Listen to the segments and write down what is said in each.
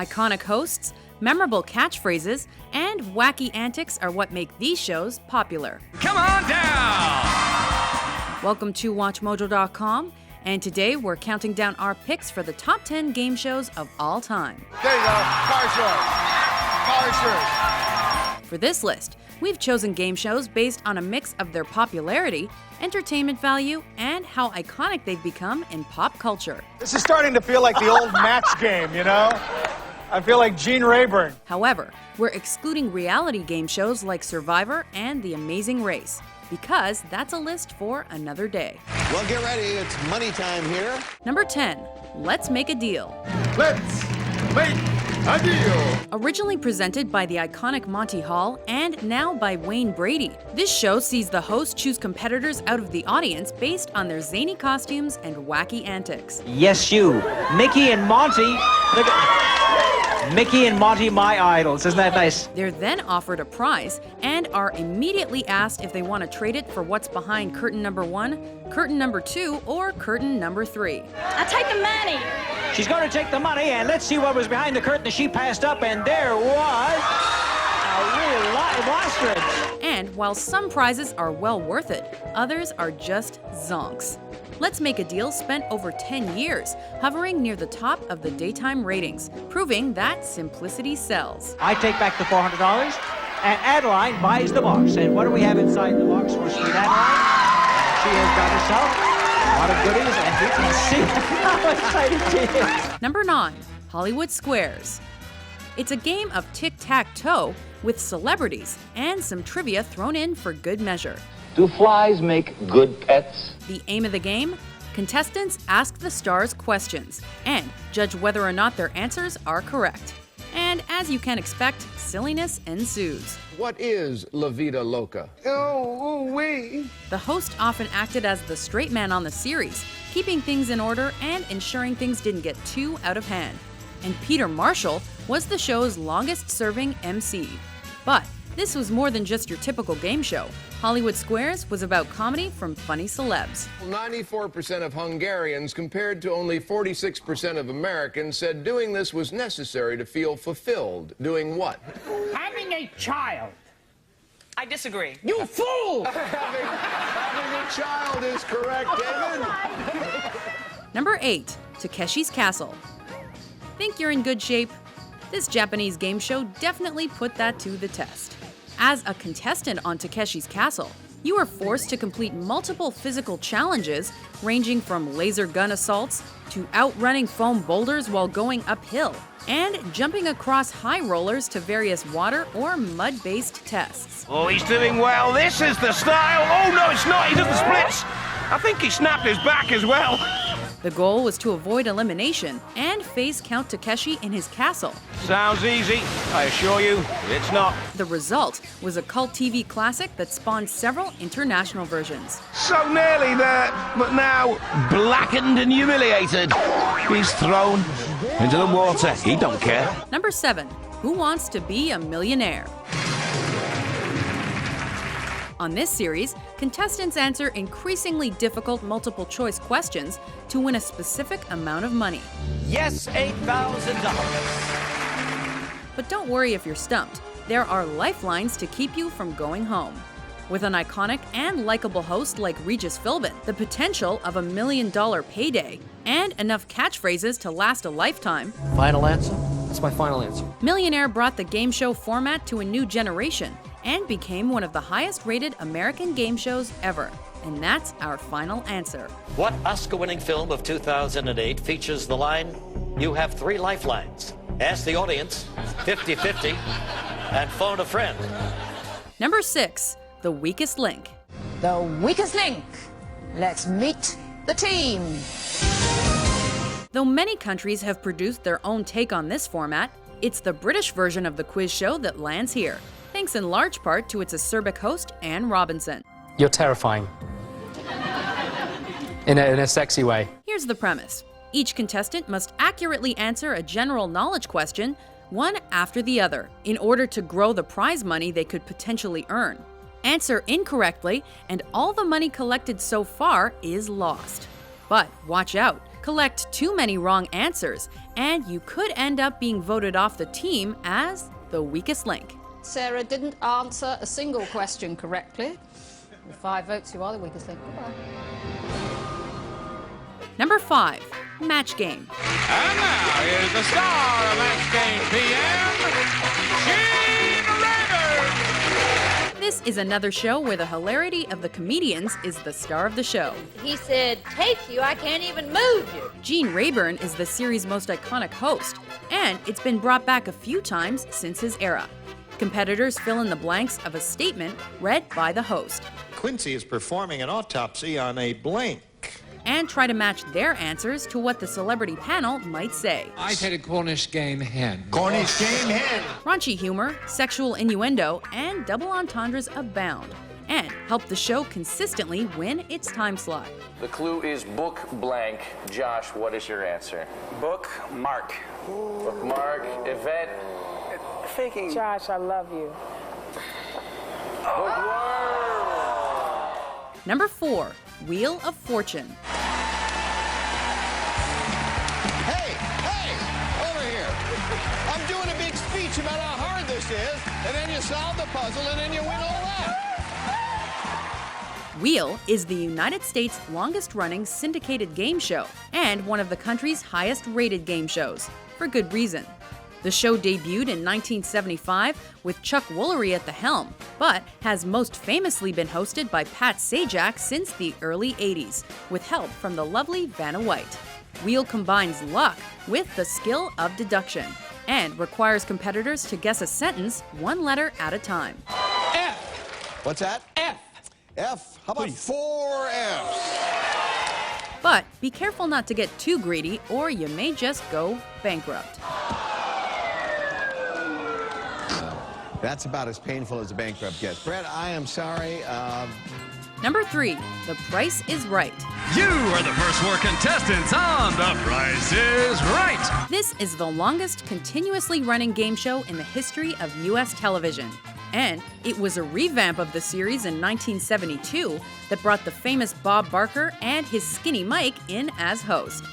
Iconic hosts, memorable catchphrases, and wacky antics are what make these shows popular. Come on down! Welcome to WatchMojo.com, and today we're counting down our picks for the top 10 game shows of all time. There you go. Car insurance. For this list, we've chosen game shows based on a mix of their popularity, entertainment value, and how iconic they've become in pop culture. This is starting to feel like the old Match Game, you know? I feel like Gene Rayburn. However, we're excluding reality game shows like Survivor and The Amazing Race, because that's a list for another day. Well, get ready. It's money time here. Number 10, Let's Make a Deal. Let's make a deal. Originally presented by the iconic Monty Hall and now by Wayne Brady, this show sees the host choose competitors out of the audience based on their zany costumes and wacky antics. Yes, you. Mickey and Monty. Look at Mickey and Monty, my idols. Isn't that nice? They're then offered a prize and are immediately asked if they want to trade it for what's behind curtain number 1, curtain number 2, or curtain number 3. I'll take the money. She's going to take the money, and let's see what was behind the curtain that she passed up, and there was a real live ostrich. And while some prizes are well worth it, others are just zonks. Let's Make a Deal spent over 10 years, hovering near the top of the daytime ratings, proving that simplicity sells. I take back the $400, and Adeline buys the box. And what do we have inside the box for sweet Adeline? She has got herself a lot of goodies, and you can see how excited she is. Number 9, Hollywood Squares. It's a game of tic-tac-toe with celebrities and some trivia thrown in for good measure. Do flies make good pets? The aim of the game? Contestants ask the stars questions and judge whether or not their answers are correct. And as you can expect, silliness ensues. What is La Vida Loca? The host often acted as the straight man on the series, keeping things in order and ensuring things didn't get too out of hand. And Peter Marshall was the show's longest-serving MC. But this was more than just your typical game show. Hollywood Squares was about comedy from funny celebs. 94% of Hungarians, compared to only 46% of Americans, said doing this was necessary to feel fulfilled. Doing what? Having a child. I disagree. You fool! Having a child is correct, David. Number 8, Takeshis Castle. Think you're in good shape? This Japanese game show definitely put that to the test. As a contestant on Takeshis Castle, you are forced to complete multiple physical challenges ranging from laser gun assaults to outrunning foam boulders while going uphill and jumping across high rollers to various water or mud-based tests. Oh, he's doing well. This is the style. Oh, no, it's not. He does the splits. I think he snapped his back as well. The goal was to avoid elimination and face Count Takeshi in his castle. Sounds easy. I assure you, it's not. The result was a cult TV classic that spawned several international versions. So nearly there, but now blackened and humiliated. He's thrown into the water. He don't care. Number 7, Who Wants to Be a Millionaire? On this series, contestants answer increasingly difficult multiple-choice questions to win a specific amount of money. Yes, $8,000. But don't worry if you're stumped. There are lifelines to keep you from going home. With an iconic and likable host like Regis Philbin, the potential of $1 million payday, and enough catchphrases to last a lifetime, Final answer? That's my final answer. Millionaire brought the game show format to a new generation and became one of the highest-rated American game shows ever. And that's our final answer. What Oscar-winning film of 2008 features the line, "You have 3 lifelines. Ask the audience, 50-50, and phone a friend"? Number 6, The Weakest Link. The weakest link. Let's meet the team. Though many countries have produced their own take on this format, it's the British version of the quiz show that lands here, thanks in large part to its acerbic host, Anne Robinson. You're terrifying. In a sexy way. Here's the premise. Each contestant must accurately answer a general knowledge question, one after the other, in order to grow the prize money they could potentially earn. Answer incorrectly, and all the money collected so far is lost. But watch out, Collect too many wrong answers, and you could end up being voted off the team as the weakest link. Sarah didn't answer a single question correctly. With 5 votes, you are the weakest link. Goodbye. Number 5, Match Game. And now here's the star of Match Game PM, Gene Rader. This is another show where the hilarity of the comedians is the star of the show. He said, take you, I can't even move you. Gene Rayburn is the series' most iconic host, and it's been brought back a few times since his era. Competitors fill in the blanks of a statement read by the host. Quincy is performing an autopsy on a blank. And try to match their answers to what the celebrity panel might say. I said a Cornish game hen. Cornish game hen. Raunchy humor, sexual innuendo, and double entendres abound, and help the show consistently win its time slot. The clue is book blank. Josh, what is your answer? Bookmark. Bookmark. Yvette. Faking. Josh, I love you. Bookworm. Number 4, Wheel of Fortune. Hey, over here. I'm doing a big speech about how hard this is, and then you solve the puzzle, and then you win all that. Wheel is the United States' longest-running syndicated game show and one of the country's highest-rated game shows, for good reason. The show debuted in 1975 with Chuck Woolery at the helm, but has most famously been hosted by Pat Sajak since the early 80s, with help from the lovely Vanna White. Wheel combines luck with the skill of deduction and requires competitors to guess a sentence one letter at a time. F. What's that? F. F. How about 4 Fs? But be careful not to get too greedy or you may just go bankrupt. That's about as painful as a bankrupt gets. Brett, I am sorry. Number 3, The Price is Right. You are the first 4 contestants on The Price is Right. This is the longest continuously running game show in the history of U.S. television. And it was a revamp of the series in 1972 that brought the famous Bob Barker and his skinny Mike in as host.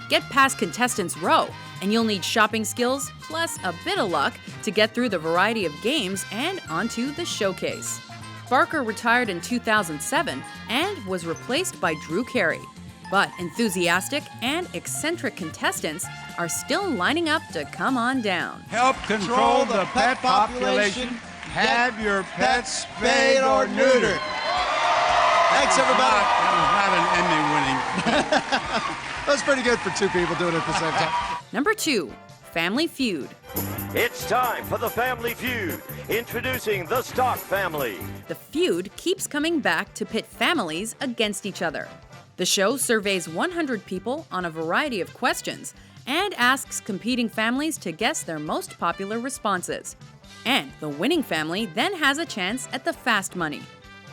Get past Contestants Row, and you'll need shopping skills plus a bit of luck to get through the variety of games and onto the showcase. Barker retired in 2007 and was replaced by Drew Carey. But enthusiastic and eccentric contestants are still lining up to come on down. Help control the pet population. Have your pets spayed or neutered. Thanks, everybody. That was not an Emmy winning. That's pretty good for 2 people doing it at the same time. Number 2, Family Feud. It's time for the Family Feud. Introducing the Stark family. The feud keeps coming back to pit families against each other. The show surveys 100 people on a variety of questions and asks competing families to guess their most popular responses. And the winning family then has a chance at the fast money.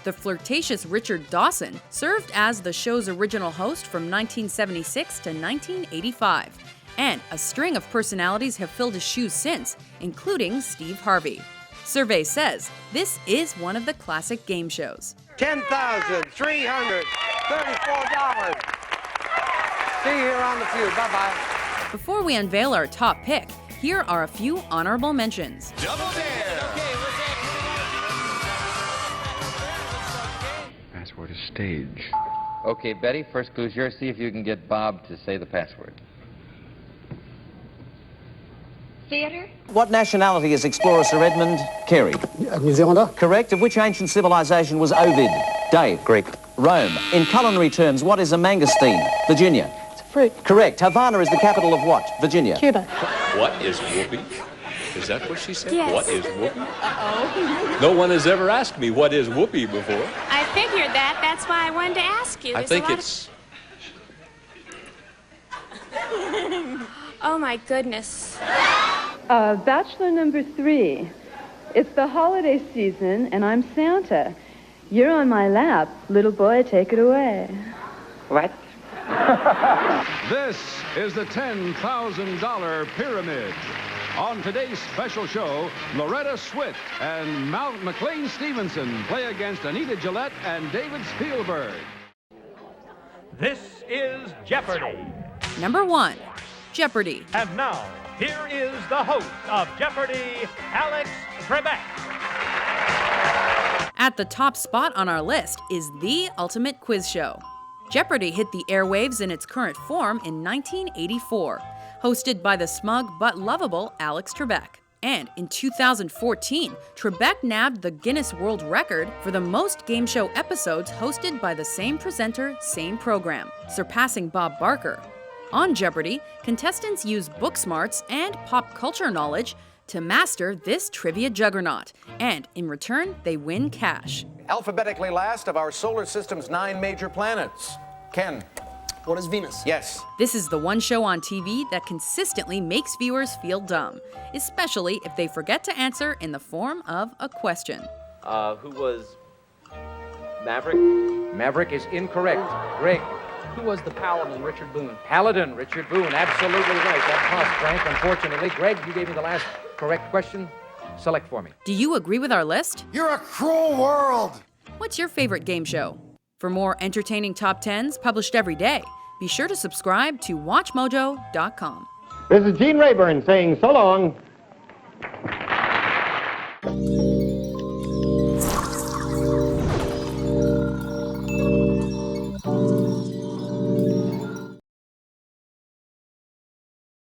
The flirtatious Richard Dawson served as the show's original host from 1976 to 1985, and a string of personalities have filled his shoes since, including Steve Harvey. Survey says this is one of the classic game shows. $10,334. See you here on the Feud. Bye-bye. Before we unveil our top pick, here are a few honorable mentions. Double Dare. Password is stage. Okay, Betty, first clue's yours. See if you can get Bob to say the password. Theater? What nationality is explorer Sir Edmund Carey? New Zealander. Correct. Of which ancient civilization was Ovid? Dave. Greek. Rome. In culinary terms, what is a mangosteen? Virginia. It's a fruit. Correct. Havana is the capital of what? Virginia. Cuba. What is whoopee? Is that what she said? Yes. What is whoopee? Uh-oh. No one has ever asked me what is whoopee before. I figured that. That's why I wanted to ask you. I think it's... Oh, my goodness. Bachelor number 3. It's the holiday season, and I'm Santa. You're on my lap. Little boy, take it away. What? This is the $10,000 pyramid. On today's special show, Loretta Swit and McLean Stevenson play against Anita Gillette and David Spielberg. This is Jeopardy! Number 1. Jeopardy! And now, here is the host of Jeopardy, Alex Perrine. At the top spot on our list is the ultimate quiz show. Jeopardy hit the airwaves in its current form in 1984, hosted by the smug but lovable Alex Trebek. And in 2014, Trebek nabbed the Guinness World Record for the most game show episodes hosted by the same presenter, same program, surpassing Bob Barker. On Jeopardy, contestants use book smarts and pop culture knowledge to master this trivia juggernaut, and in return, they win cash. Alphabetically last of our solar system's 9 major planets. Ken. What is Venus? Yes. This is the one show on TV that consistently makes viewers feel dumb, especially if they forget to answer in the form of a question. Who was Maverick? Maverick is incorrect. Greg. Who was the Paladin, Richard Boone? Paladin, Richard Boone, absolutely right. That cost Frank, unfortunately. Greg, you gave me the last correct question. Select for me. Do you agree with our list? You're a cruel world! What's your favorite game show? For more entertaining top 10s published every day, be sure to subscribe to WatchMojo.com. This is Gene Rayburn saying so long